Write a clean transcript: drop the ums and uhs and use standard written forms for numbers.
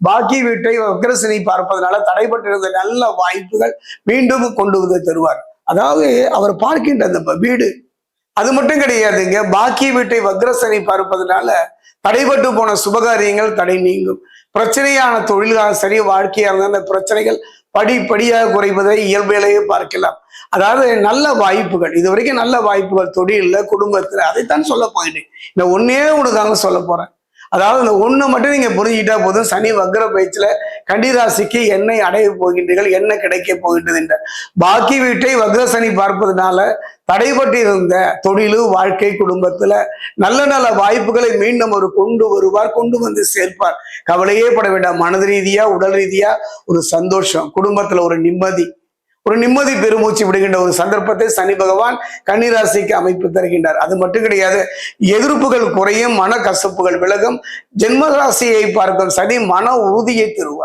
பாக்கி வீட்டை வக்ரசனி பார்ப்பதனால தடைபட்டிருந்த நல்ல வாய்ப்புகள் மீண்டும் கொண்டு வந்து தருவார். அதாவது அவர் பார்க்கின்ற அந்த வீடு அது மட்டும் கிடையாதுங்க. பாக்கி வீட்டை வக்ரசனி பார்ப்பதனால தடைபட்டு போன சுபகாரியங்கள் தடை நீங்கும். பிரச்சனையான தொழிலாக சரி, வாழ்க்கையாக இருந்த அந்த பிரச்சனைகள் படிப்படியாக குறைவதை இயல்பிலேயே பார்க்கலாம். அதாவது நல்ல வாய்ப்புகள், இதுவரைக்கும் நல்ல வாய்ப்புகள் தொழில, குடும்பத்துல, அதைத்தான் சொல்ல போயிட்டேன். இந்த ஒன்னே ஒண்ணுதாங்க சொல்ல போறேன். அதாவது இந்த ஒண்ணு மட்டும் நீங்க புரிஞ்சுக்கிட்டா போதும். சனி வக்ர பயிற்சியில கன்னிராசிக்கு என்ன அடைய போகின்றீர்கள், என்ன கிடைக்க போகின்றது என்ற பாக்கி வீட்டை வக்ர சனி பார்ப்பதனால தடைபட்டு இருந்த தொழிலு, வாழ்க்கை, குடும்பத்துல நல்ல நல்ல வாய்ப்புகளை மீண்டும் ஒரு கொண்டு வருவார், கொண்டு வந்து சேர்ப்பார். கவலையே பட வேண்டாம். மனது ரீதியா, உடல் ரீதியா ஒரு சந்தோஷம், குடும்பத்துல ஒரு நிம்மதி பெருமூச்சு விடுகின்ற ஒரு சந்தர்ப்பத்தை சனி பகவான் கன்னிராசிக்கு அமைப்பு தருகின்றார். அது மட்டும் கிடையாது, எதிர்ப்புகள் குறையும், மன கசப்புகள் விலகும். ஜென்மராசியை பார்க்கும் சனி மன உறுதியை தருவார்.